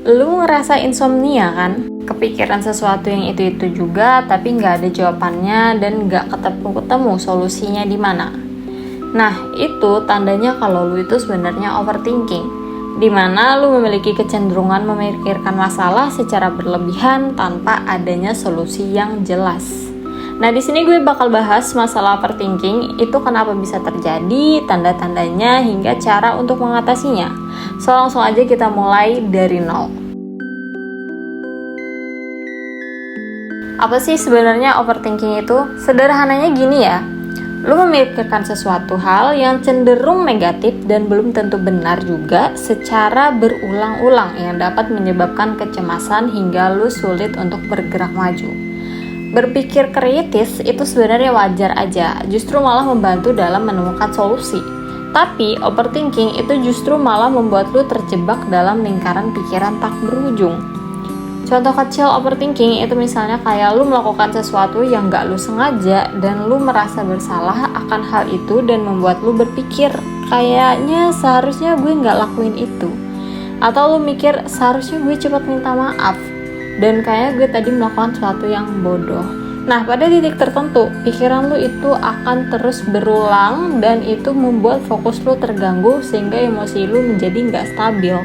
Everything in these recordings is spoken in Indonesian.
Lu ngerasa insomnia kan? Kepikiran sesuatu yang itu-itu juga, tapi nggak ada jawabannya dan nggak ketemu solusinya di mana. Nah, itu tandanya kalau lu itu sebenarnya overthinking, di mana lu memiliki kecenderungan memikirkan masalah secara berlebihan tanpa adanya solusi yang jelas. Nah, di sini gue bakal bahas masalah overthinking itu kenapa bisa terjadi, tanda-tandanya, hingga cara untuk mengatasinya. So, langsung aja kita mulai dari nol. Apa sih sebenarnya overthinking itu? Sederhananya gini ya, lu memikirkan sesuatu hal yang cenderung negatif dan belum tentu benar juga secara berulang-ulang yang dapat menyebabkan kecemasan hingga lu sulit untuk bergerak maju. Berpikir kritis itu sebenarnya wajar aja, justru malah membantu dalam menemukan solusi. Tapi overthinking itu justru malah membuat lu terjebak dalam lingkaran pikiran tak berujung. Contoh kecil overthinking itu misalnya kayak lu melakukan sesuatu yang gak lu sengaja dan lu merasa bersalah akan hal itu dan membuat lu berpikir kayaknya seharusnya gue gak lakuin itu. Atau lu mikir seharusnya gue cepat minta maaf dan kayaknya gue tadi melakukan sesuatu yang bodoh. Nah, pada titik tertentu, pikiran lu itu akan terus berulang dan itu membuat fokus lu terganggu sehingga emosi lu menjadi nggak stabil.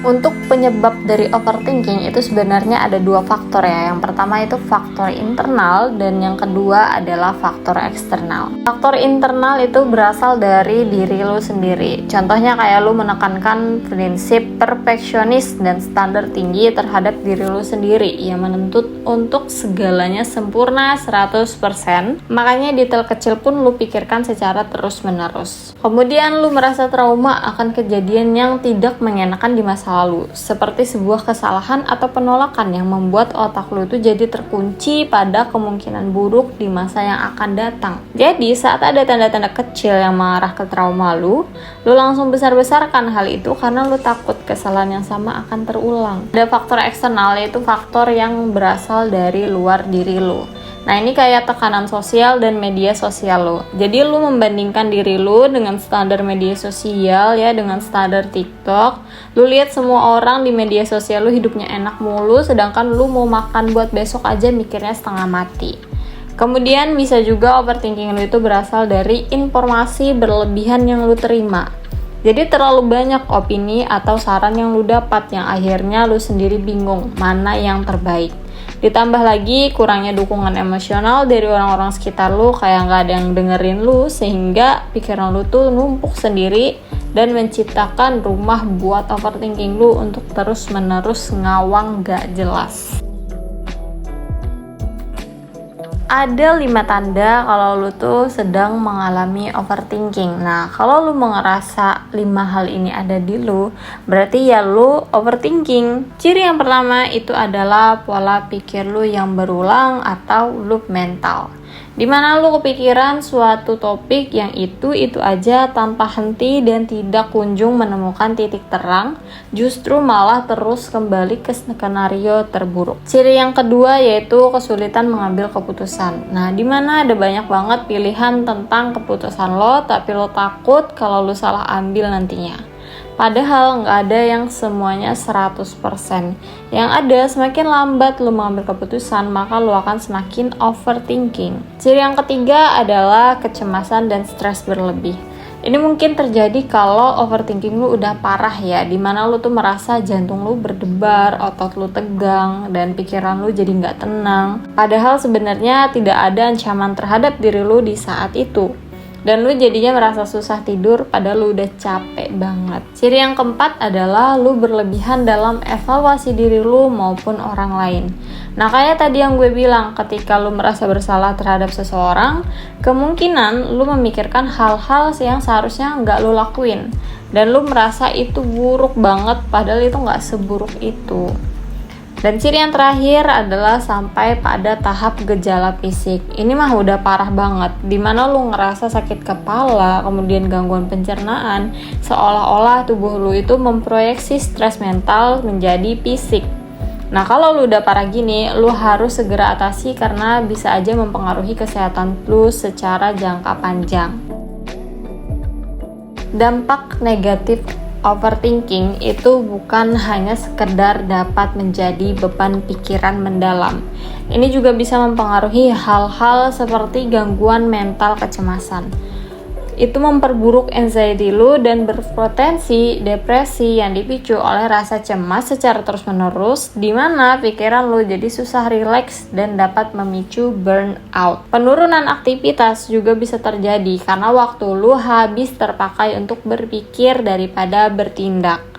Untuk penyebab dari overthinking itu sebenarnya ada dua faktor ya. Yang pertama itu faktor internal dan yang kedua adalah faktor eksternal. Faktor internal itu berasal dari diri lu sendiri. Contohnya kayak lu menekankan prinsip perfeksionis dan standar tinggi terhadap diri lu sendiri yang menuntut untuk segalanya sempurna 100%. Makanya detail kecil pun lu pikirkan secara terus-menerus. Kemudian lu merasa trauma akan kejadian yang tidak mengenakan di masa lalu, seperti sebuah kesalahan atau penolakan yang membuat otak lu itu jadi terkunci pada kemungkinan buruk di masa yang akan datang. Jadi saat ada tanda-tanda kecil yang mengarah ke trauma lu langsung besar-besarkan hal itu karena lu takut kesalahan yang sama akan terulang. Ada faktor eksternal, yaitu faktor yang berasal dari luar diri lu. Nah, ini kayak tekanan sosial dan media sosial lo. Jadi lu membandingkan diri lu dengan standar media sosial ya, dengan standar TikTok. Lu lihat semua orang di media sosial lu hidupnya enak mulu, sedangkan lu mau makan buat besok aja mikirnya setengah mati. Kemudian bisa juga overthinking lu itu berasal dari informasi berlebihan yang lu terima. Jadi terlalu banyak opini atau saran yang lu dapat yang akhirnya lu sendiri bingung mana yang terbaik. Ditambah lagi kurangnya dukungan emosional dari orang-orang sekitar lu, kayak gak ada yang dengerin lu, sehingga pikiran lu tuh numpuk sendiri dan menciptakan rumah buat overthinking lu untuk terus-menerus ngawang gak jelas. Ada 5 tanda kalau lu tuh sedang mengalami overthinking. Nah, kalau lu ngerasa 5 hal ini ada di lu, berarti ya lu overthinking. Ciri yang pertama itu adalah pola pikir lu yang berulang atau loop mental. Dimana lu kepikiran suatu topik yang itu aja tanpa henti dan tidak kunjung menemukan titik terang, justru malah terus kembali ke skenario terburuk. Ciri yang kedua yaitu kesulitan mengambil keputusan. Nah, dimana ada banyak banget pilihan tentang keputusan lo, tapi lo takut kalau lo salah ambil nantinya. Padahal nggak ada yang semuanya 100%. Yang ada, semakin lambat lu mengambil keputusan, maka lu akan semakin overthinking. Ciri yang ketiga adalah kecemasan dan stres berlebih. Ini mungkin terjadi kalau overthinking lu udah parah ya, dimana lu tuh merasa jantung lu berdebar, otot lu tegang, dan pikiran lu jadi nggak tenang. Padahal sebenarnya tidak ada ancaman terhadap diri lu di saat itu. Dan lu jadinya merasa susah tidur padahal lu udah capek banget. Ciri yang keempat adalah lu berlebihan dalam evaluasi diri lu maupun orang lain. Nah, kayak tadi yang gue bilang, ketika lu merasa bersalah terhadap seseorang, kemungkinan lu memikirkan hal-hal yang seharusnya nggak lu lakuin. Dan lu merasa itu buruk banget padahal itu nggak seburuk itu. Dan ciri yang terakhir adalah sampai pada tahap gejala fisik. Ini mah udah parah banget, dimana lu ngerasa sakit kepala, kemudian gangguan pencernaan, seolah-olah tubuh lu itu memproyeksi stres mental menjadi fisik. Nah, kalau lu udah parah gini, lu harus segera atasi karena bisa aja mempengaruhi kesehatan lu secara jangka panjang. Dampak negatif Overthinking itu bukan hanya sekedar dapat menjadi beban pikiran mendalam. Ini juga bisa mempengaruhi hal-hal seperti gangguan mental kecemasan. Itu memperburuk anxiety lu dan berpotensi depresi yang dipicu oleh rasa cemas secara terus-menerus, di mana pikiran lu jadi susah rileks dan dapat memicu burnout. Penurunan aktivitas juga bisa terjadi karena waktu lu habis terpakai untuk berpikir daripada bertindak.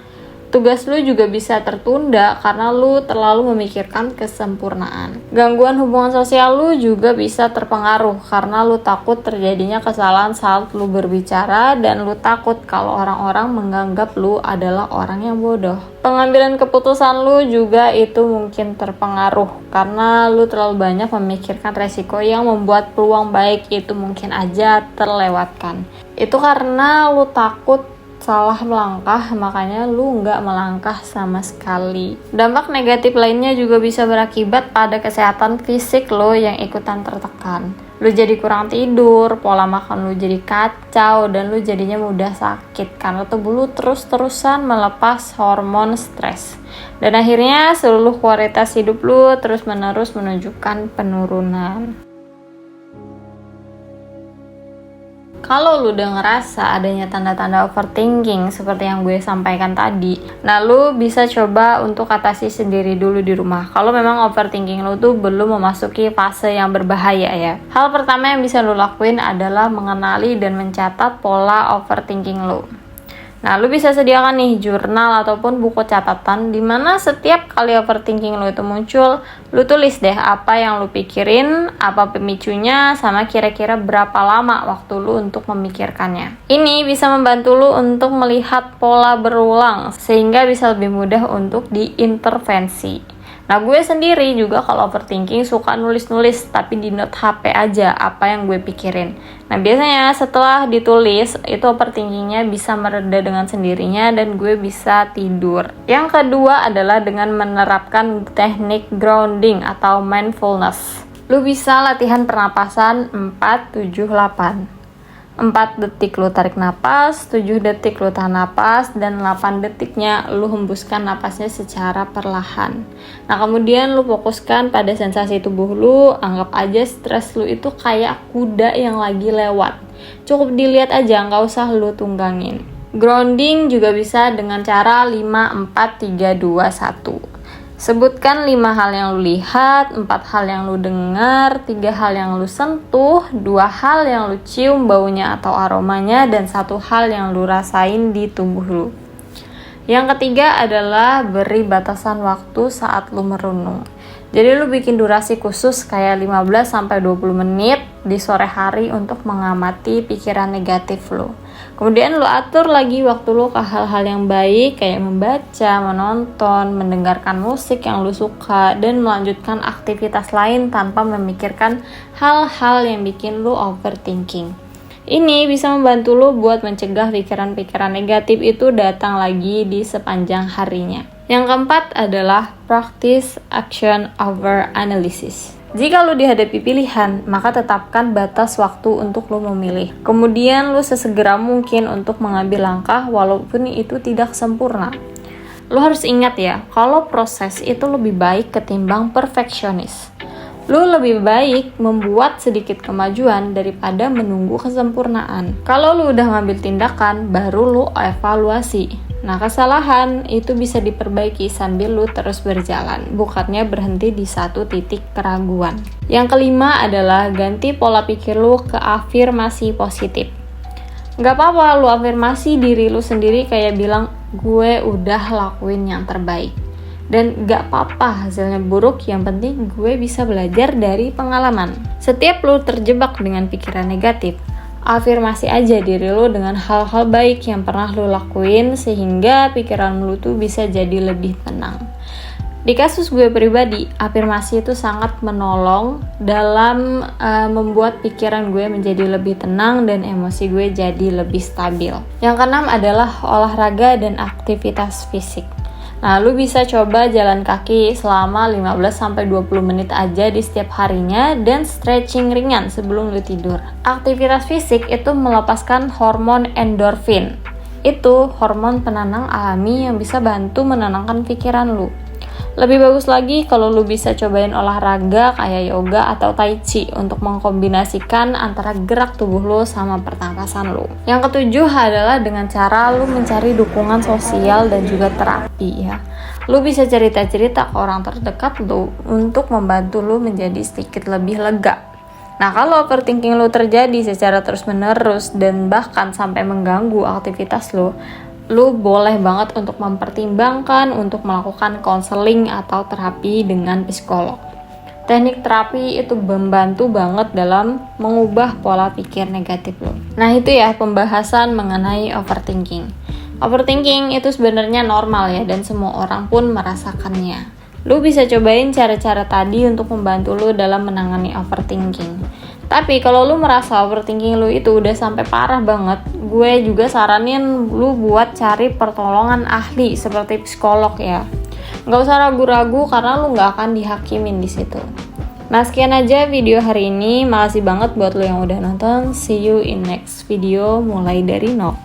Tugas lu juga bisa tertunda karena lu terlalu memikirkan kesempurnaan. Gangguan hubungan sosial lu juga bisa terpengaruh karena lu takut terjadinya kesalahan saat lu berbicara dan lu takut kalau orang-orang menganggap lu adalah orang yang bodoh. Pengambilan keputusan lu juga itu mungkin terpengaruh karena lu terlalu banyak memikirkan resiko yang membuat peluang baik itu mungkin aja terlewatkan. Itu karena lu takut salah melangkah, makanya lu nggak melangkah sama sekali. Dampak negatif lainnya juga bisa berakibat pada kesehatan fisik lo yang ikutan tertekan. Lu jadi kurang tidur, pola makan lu jadi kacau, dan lu jadinya mudah sakit karena tubuh lu terus-terusan melepas hormon stres. Dan akhirnya seluruh kualitas hidup lu terus-menerus menunjukkan penurunan. Kalau lu udah ngerasa adanya tanda-tanda overthinking seperti yang gue sampaikan tadi, nah lu bisa coba untuk atasi sendiri dulu di rumah. Kalau memang overthinking lu tuh belum memasuki fase yang berbahaya ya. Hal pertama yang bisa lu lakuin adalah mengenali dan mencatat pola overthinking lu. Nah, lu bisa sediakan nih jurnal ataupun buku catatan di mana setiap kali overthinking lu itu muncul, lu tulis deh apa yang lu pikirin, apa pemicunya, sama kira-kira berapa lama waktu lu untuk memikirkannya. Ini bisa membantu lu untuk melihat pola berulang sehingga bisa lebih mudah untuk diintervensi. Nah, gue sendiri juga kalau overthinking suka nulis-nulis tapi di note HP aja apa yang gue pikirin. Nah, biasanya setelah ditulis itu overthinkingnya bisa mereda dengan sendirinya dan gue bisa tidur. Yang kedua adalah dengan menerapkan teknik grounding atau mindfulness. Lu bisa latihan pernapasan 4-7-8. 4 detik lu tarik napas, 7 detik lu tahan napas, dan 8 detiknya lu hembuskan napasnya secara perlahan. Nah, kemudian lu fokuskan pada sensasi tubuh lu, anggap aja stres lu itu kayak kuda yang lagi lewat. Cukup dilihat aja, nggak usah lu tunggangin. Grounding juga bisa dengan cara 5, 4, 3, 2, 1. Sebutkan 5 hal yang lu lihat, 4 hal yang lu dengar, 3 hal yang lu sentuh, 2 hal yang lu cium baunya atau aromanya, dan 1 hal yang lu rasain di tubuh lu. Yang ketiga adalah beri batasan waktu saat lu merenung. Jadi lu bikin durasi khusus kayak 15-20 menit di sore hari untuk mengamati pikiran negatif lu. Kemudian lu atur lagi waktu lu ke hal-hal yang baik kayak membaca, menonton, mendengarkan musik yang lu suka, dan melanjutkan aktivitas lain tanpa memikirkan hal-hal yang bikin lu overthinking. Ini bisa membantu lu buat mencegah pikiran-pikiran negatif itu datang lagi di sepanjang harinya. Yang keempat adalah practice action over analysis. Jika lu dihadapi pilihan, maka tetapkan batas waktu untuk lu memilih. Kemudian lu sesegera mungkin untuk mengambil langkah walaupun itu tidak sempurna. Lu harus ingat ya, kalau proses itu lebih baik ketimbang perfeksionis. Lu lebih baik membuat sedikit kemajuan daripada menunggu kesempurnaan. Kalau lu udah ngambil tindakan, baru lu evaluasi. Nah, kesalahan itu bisa diperbaiki sambil lu terus berjalan, bukannya berhenti di satu titik keraguan. Yang kelima adalah ganti pola pikir lu ke afirmasi positif. Gak apa-apa lu afirmasi diri lu sendiri kayak bilang, gue udah lakuin yang terbaik. Dan gak apa-apa hasilnya buruk, yang penting gue bisa belajar dari pengalaman. Setiap lu terjebak dengan pikiran negatif, afirmasi aja diri lu dengan hal-hal baik yang pernah lu lakuin sehingga pikiran lu tuh bisa jadi lebih tenang. Di kasus gue pribadi, afirmasi itu sangat menolong dalam membuat pikiran gue menjadi lebih tenang dan emosi gue jadi lebih stabil. Yang keenam adalah olahraga dan aktivitas fisik. Nah, lu bisa coba jalan kaki selama 15-20 menit aja di setiap harinya dan stretching ringan sebelum lu tidur. Aktivitas fisik itu melepaskan hormon endorfin itu hormon penenang alami yang bisa bantu menenangkan pikiran lu. Lebih bagus lagi kalau lu bisa cobain olahraga kayak yoga atau tai chi untuk mengkombinasikan antara gerak tubuh lu sama pernapasan lu. Yang ketujuh adalah dengan cara lu mencari dukungan sosial dan juga terapi ya. Lu bisa cerita-cerita ke orang terdekat lu untuk membantu lu menjadi sedikit lebih lega. Nah, kalau overthinking lu terjadi secara terus-menerus dan bahkan sampai mengganggu aktivitas lu boleh banget untuk mempertimbangkan untuk melakukan konseling atau terapi dengan psikolog. Teknik terapi itu membantu banget dalam mengubah pola pikir negatif lo. Nah, itu ya pembahasan mengenai overthinking. Overthinking itu sebenarnya normal ya, dan semua orang pun merasakannya. Lu bisa cobain cara-cara tadi untuk membantu lu dalam menangani overthinking. Tapi kalau lu merasa overthinking lu itu udah sampai parah banget, gue juga saranin lu buat cari pertolongan ahli seperti psikolog ya. Nggak usah ragu-ragu karena lu nggak akan dihakimin di situ. Nah, sekian aja video hari ini. Makasih banget buat lu yang udah nonton. See you in next video mulai dari nol.